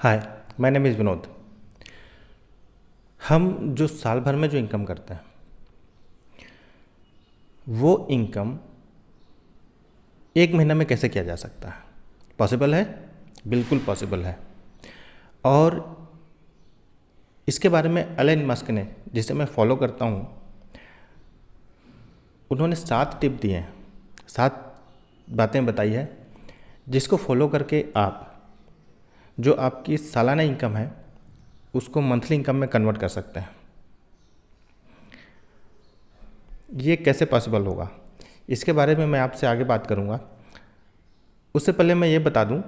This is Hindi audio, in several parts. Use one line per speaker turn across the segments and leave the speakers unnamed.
Hi, my name is Vinod. हम जो साल भर में जो इनकम करते हैं वो इनकम एक महीना में कैसे किया जा सकता है? पॉसिबल है? बिल्कुल पॉसिबल है। और इसके बारे में एलन मस्क ने, जिसे मैं फॉलो करता हूँ, उन्होंने 7 टिप दिए हैं, 7 बातें बताई है जिसको फॉलो करके आप जो आपकी सालाना इनकम है उसको मंथली इनकम में कन्वर्ट कर सकते हैं। ये कैसे पॉसिबल होगा, इसके बारे में मैं आपसे आगे बात करूँगा। उससे पहले मैं ये बता दूं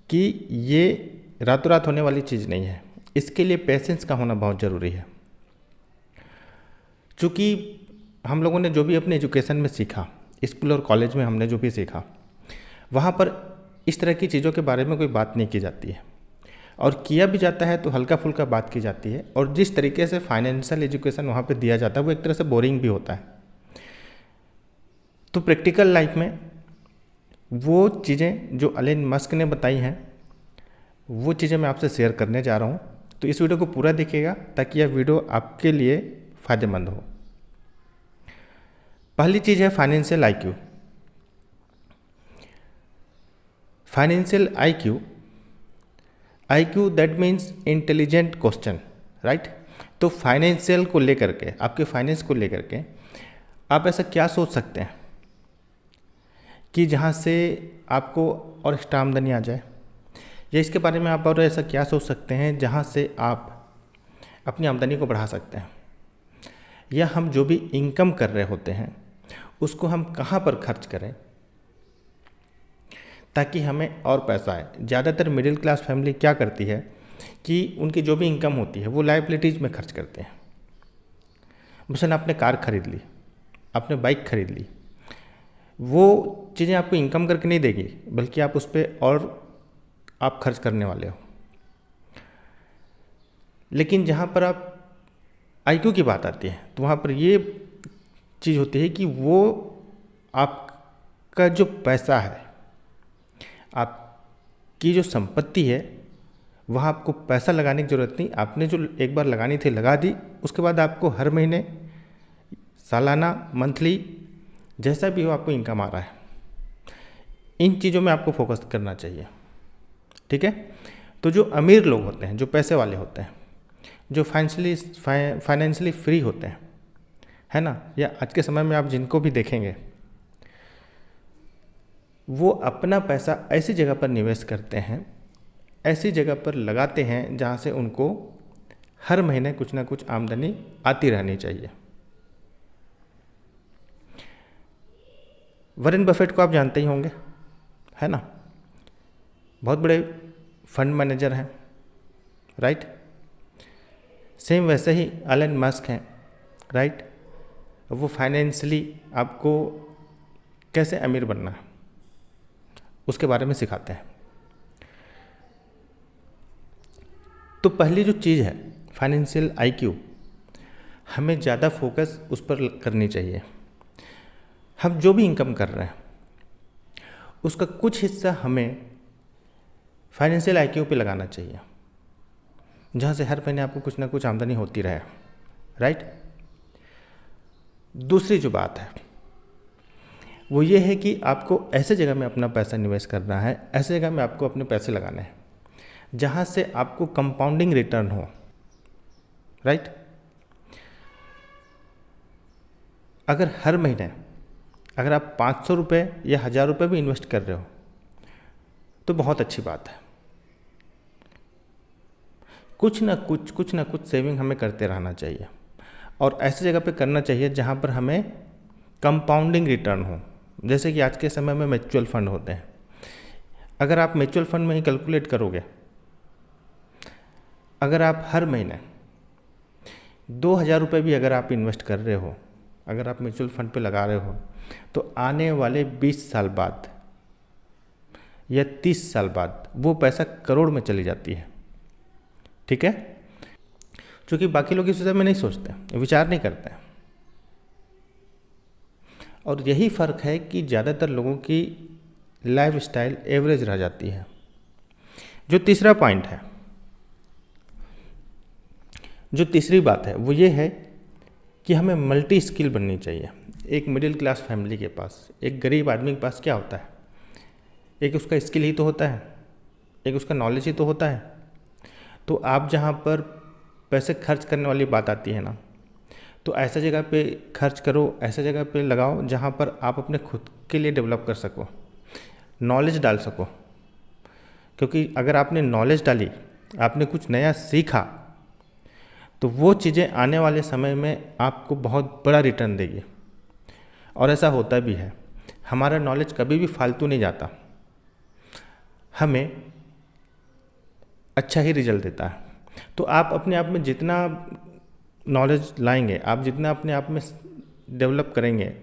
कि ये रातों रात होने वाली चीज़ नहीं है। इसके लिए पेशेंस का होना बहुत ज़रूरी है। चूँकि हम लोगों ने जो भी अपने एजुकेशन में सीखा, स्कूल और कॉलेज में हमने जो भी सीखा, वहाँ पर इस तरह की चीज़ों के बारे में कोई बात नहीं की जाती है, और किया भी जाता है तो हल्का फुल्का बात की जाती है। और जिस तरीके से फाइनेंशियल एजुकेशन वहाँ पर दिया जाता है वो एक तरह से बोरिंग भी होता है। तो प्रैक्टिकल लाइफ में वो चीज़ें जो एलन मस्क ने बताई हैं वो चीज़ें मैं आपसे शेयर करने जा रहा हूँ। तो इस वीडियो को पूरा देखिएगा ताकि यह वीडियो आपके लिए फ़ायदेमंद हो। पहली चीज़ है financial IQ. Financial IQ that means intelligent question, right. तो फाइनेंशियल को लेकर के, आपके फाइनेंस को लेकर के आप ऐसा क्या सोच सकते हैं कि जहाँ से आपको और एक्स्ट्रा आमदनी आ जाए, या इसके बारे में आप और ऐसा क्या सोच सकते हैं जहाँ से आप अपनी आमदनी को बढ़ा सकते हैं, या हम जो भी इनकम कर रहे होते हैं उसको हम कहाँ पर खर्च करें ताकि हमें और पैसा आए। ज़्यादातर मिडिल क्लास फैमिली क्या करती है कि उनकी जो भी इनकम होती है वो लाइबिलिटीज़ में खर्च करते हैं। मसलन आपने कार खरीद ली, आपने बाइक खरीद ली, वो चीज़ें आपको इनकम करके नहीं देगी, बल्कि आप उस पर और आप खर्च करने वाले हो। लेकिन जहाँ पर आप आईक्यू की बात आती है तो वहाँ पर ये चीज़ होती है कि वो आपका जो पैसा है, आपकी जो संपत्ति है, वहाँ आपको पैसा लगाने की ज़रूरत नहीं। आपने जो एक बार लगानी थी लगा दी, उसके बाद आपको हर महीने, सालाना, मंथली, जैसा भी हो आपको इनकम आ रहा है। इन चीज़ों में आपको फोकस करना चाहिए, ठीक है। तो जो अमीर लोग होते हैं, जो पैसे वाले होते हैं, जो फाइनेंशियली फ्री होते हैं, है ना, या आज के समय में आप जिनको भी देखेंगे वो अपना पैसा ऐसी जगह पर निवेश करते हैं, ऐसी जगह पर लगाते हैं जहाँ से उनको हर महीने कुछ ना कुछ आमदनी आती रहनी चाहिए। वॉरेन बफेट को आप जानते ही होंगे, है ना, बहुत बड़े फंड मैनेजर हैं, राइट। सेम वैसे ही एलन मस्क हैं, राइट। वो फाइनेंशियली आपको कैसे अमीर बनना है उसके बारे में सिखाते हैं। तो पहली जो चीज़ है फाइनेंशियल आईक्यू, हमें ज़्यादा फोकस उस पर करनी चाहिए। हम जो भी इनकम कर रहे हैं उसका कुछ हिस्सा हमें फाइनेंशियल आईक्यू पे लगाना चाहिए, जहाँ से हर महीने आपको कुछ ना कुछ आमदनी होती रहे, राइट। दूसरी जो बात है वो ये है कि आपको ऐसे जगह में अपना पैसा निवेश करना है, ऐसे जगह में आपको अपने पैसे लगाने हैं जहाँ से आपको कंपाउंडिंग रिटर्न हो, राइट। अगर हर महीने अगर आप 500 रुपये या 1000 रुपये भी इन्वेस्ट कर रहे हो तो बहुत अच्छी बात है। कुछ ना कुछ सेविंग हमें करते रहना चाहिए, और ऐसी जगह पे करना चाहिए जहाँ पर हमें कंपाउंडिंग रिटर्न हो। जैसे कि आज के समय में म्यूचुअल फंड होते हैं। अगर आप म्यूचुअल फंड में ही कैलकुलेट करोगे, अगर आप हर महीने 2000 रुपये भी अगर आप इन्वेस्ट कर रहे हो, अगर आप म्यूचुअल फंड पे लगा रहे हो, तो आने वाले 20 साल बाद या 30 साल बाद वो पैसा करोड़ में चली जाती है, ठीक है। क्योंकि बाकी लोग इस विषय में नहीं सोचते, विचार नहीं करते हैं। और यही फ़र्क है कि ज़्यादातर लोगों की लाइफ स्टाइल एवरेज रह जाती है। जो तीसरा पॉइंट है जो तीसरी बात है वो ये है कि हमें मल्टी स्किल बननी चाहिए। एक मिडिल क्लास फैमिली के पास, एक गरीब आदमी के पास क्या होता है? एक उसका स्किल ही तो होता है, एक उसका नॉलेज ही तो होता है। तो आप जहाँ पर पैसे खर्च करने वाली बात आती है ना, तो ऐसा जगह पे खर्च करो, ऐसा जगह पे लगाओ जहाँ पर आप अपने खुद के लिए डेवलप कर सको, नॉलेज डाल सको। क्योंकि अगर आपने नॉलेज डाली, आपने कुछ नया सीखा, तो वो चीज़ें आने वाले समय में आपको बहुत बड़ा रिटर्न देगी। और ऐसा होता भी है, हमारा नॉलेज कभी भी फालतू नहीं जाता, हमें अच्छा ही रिजल्ट देता है। तो आप अपने आप में जितना नॉलेज लाएंगे, आप जितना अपने आप में डेवलप करेंगे,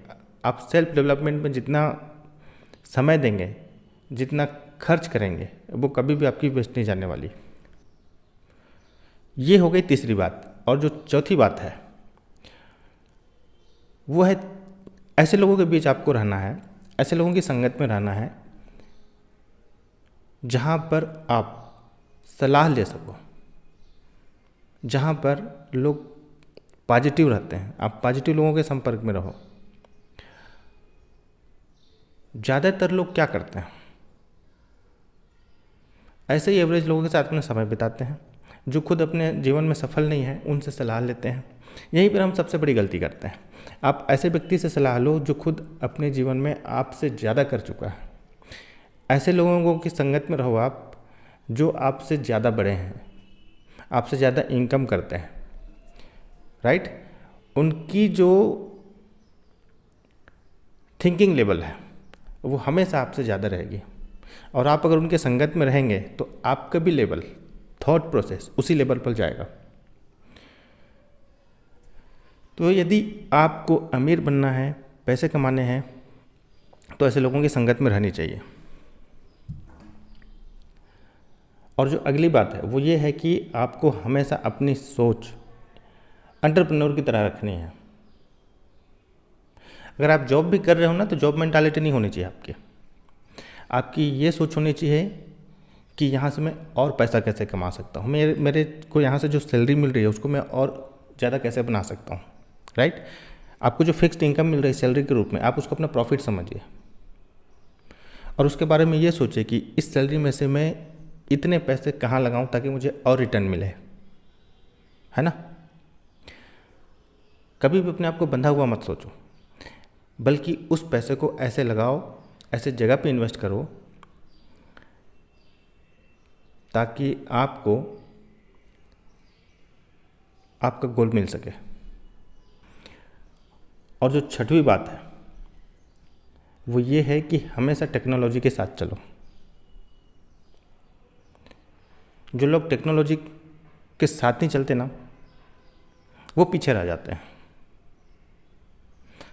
आप सेल्फ डेवलपमेंट में जितना समय देंगे, जितना खर्च करेंगे, वो कभी भी आपकी वेस्ट नहीं जाने वाली। ये हो गई तीसरी बात। और जो चौथी बात है वो है, ऐसे लोगों के बीच आपको रहना है, ऐसे लोगों की संगत में रहना है जहाँ पर आप सलाह ले सको, जहाँ पर लोग पॉजिटिव रहते हैं। आप पॉजिटिव लोगों के संपर्क में रहो। ज़्यादातर लोग क्या करते हैं, ऐसे ही एवरेज लोगों के साथ में समय बिताते हैं, जो खुद अपने जीवन में सफल नहीं है, उनसे सलाह लेते हैं। यहीं पर हम सबसे बड़ी गलती करते हैं। आप ऐसे व्यक्ति से सलाह लो जो खुद अपने जीवन में आपसे ज़्यादा कर चुका है। ऐसे लोगों की संगत में रहो आप जो आपसे ज़्यादा बड़े हैं, आपसे ज़्यादा इनकम करते हैं, राइट। उनकी जो थिंकिंग लेवल है वो हमेशा आपसे ज़्यादा रहेगी। और आप अगर उनके संगत में रहेंगे तो आपका भी लेवल, थॉट प्रोसेस उसी लेवल पर जाएगा। तो यदि आपको अमीर बनना है, पैसे कमाने हैं, तो ऐसे लोगों की संगत में रहनी चाहिए। और जो अगली बात है वो ये है कि आपको हमेशा अपनी सोच एंटरप्रेन्योर की तरह रखनी है। अगर आप जॉब भी कर रहे हो ना, तो जॉब मेंटालिटी नहीं होनी चाहिए आपकी। आपकी ये सोच होनी चाहिए कि यहाँ से मैं और पैसा कैसे कमा सकता हूँ, मेरे को यहाँ से जो सैलरी मिल रही है उसको मैं और ज़्यादा कैसे बना सकता हूँ, राइट। आपको जो फिक्स्ड इनकम मिल रही है सैलरी के रूप में, आप उसको अपना प्रॉफिट समझिए और उसके बारे में ये सोचिए कि इस सैलरी में से मैं इतने पैसे कहाँ लगाऊं ताकि मुझे और रिटर्न मिले, है ना। कभी भी अपने आप को बंधा हुआ मत सोचो, बल्कि उस पैसे को ऐसे लगाओ, ऐसे जगह पे इन्वेस्ट करो ताकि आपको आपका गोल मिल सके। और जो छठवीं बात है वो ये है कि हमेशा टेक्नोलॉजी के साथ चलो। जो लोग टेक्नोलॉजी के साथ नहीं चलते ना, वो पीछे रह जाते हैं।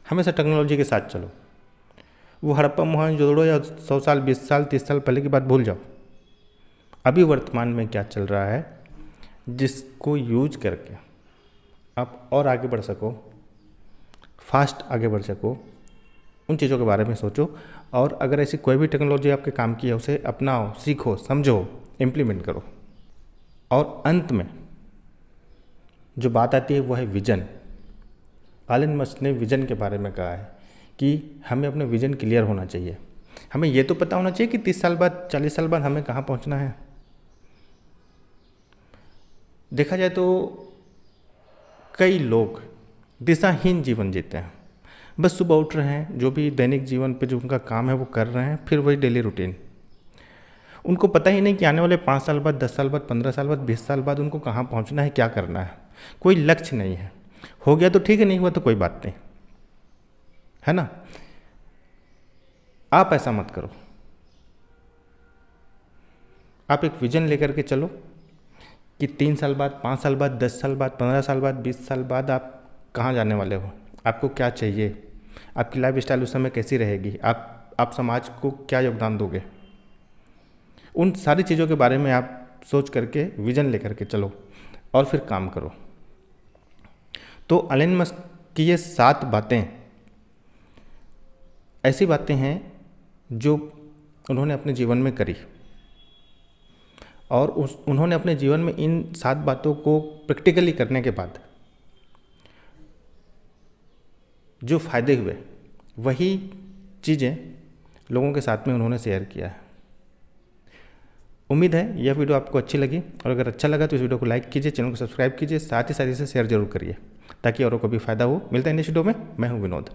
हमेशा टेक्नोलॉजी के साथ चलो। वो हड़प्पा मोहनजोदड़ो या 100 साल, 20 साल, 30 साल पहले की बात भूल जाओ। अभी वर्तमान में क्या चल रहा है, जिसको यूज करके आप और आगे बढ़ सको, फास्ट आगे बढ़ सको, उन चीज़ों के बारे में सोचो। और अगर ऐसी कोई भी टेक्नोलॉजी आपके काम की है, उसे अपनाओ, सीखो, समझो, इम्प्लीमेंट करो। और अंत में जो बात आती है वो है विजन। एलन मस्क ने विजन के बारे में कहा है कि हमें अपना विजन क्लियर होना चाहिए। हमें ये तो पता होना चाहिए कि 30 साल बाद, 40 साल बाद हमें कहाँ पहुँचना है। देखा जाए तो कई लोग दिशाहीन जीवन जीते हैं। बस सुबह उठ रहे हैं, जो भी दैनिक जीवन पे जो उनका काम है वो कर रहे हैं, फिर वही डेली रूटीन। उनको पता ही नहीं कि आने वाले 5 साल बाद, 10 साल बाद, 15 साल बाद, 20 साल बाद उनको कहाँ पहुँचना है, क्या करना है। कोई लक्ष्य नहीं है। हो गया तो ठीक है, नहीं हुआ तो कोई बात नहीं, है ना। आप ऐसा मत करो। आप एक विजन लेकर के चलो कि 3 साल बाद, 5 साल बाद, 10 साल बाद, 15 साल बाद, 20 साल बाद आप कहाँ जाने वाले हो, आपको क्या चाहिए, आपकी लाइफ स्टाइल उस समय कैसी रहेगी, आप समाज को क्या योगदान दोगे। उन सारी चीज़ों के बारे में आप सोच करके विजन लेकर के चलो और फिर काम करो। तो एलन मस्क की ये 7 बातें ऐसी बातें हैं जो उन्होंने अपने जीवन में करी और उन्होंने अपने जीवन में इन 7 बातों को प्रैक्टिकली करने के बाद जो फ़ायदे हुए वही चीज़ें लोगों के साथ में उन्होंने शेयर किया है। उम्मीद है यह वीडियो आपको अच्छी लगी, और अगर अच्छा लगा तो इस वीडियो को लाइक कीजिए, चैनल को सब्सक्राइब कीजिए, साथ ही इसे शेयर जरूर करिए ताकि औरों को भी फायदा हो। मिलता है नेक्स्ट वीडियो में। मैं हूँ विनोद।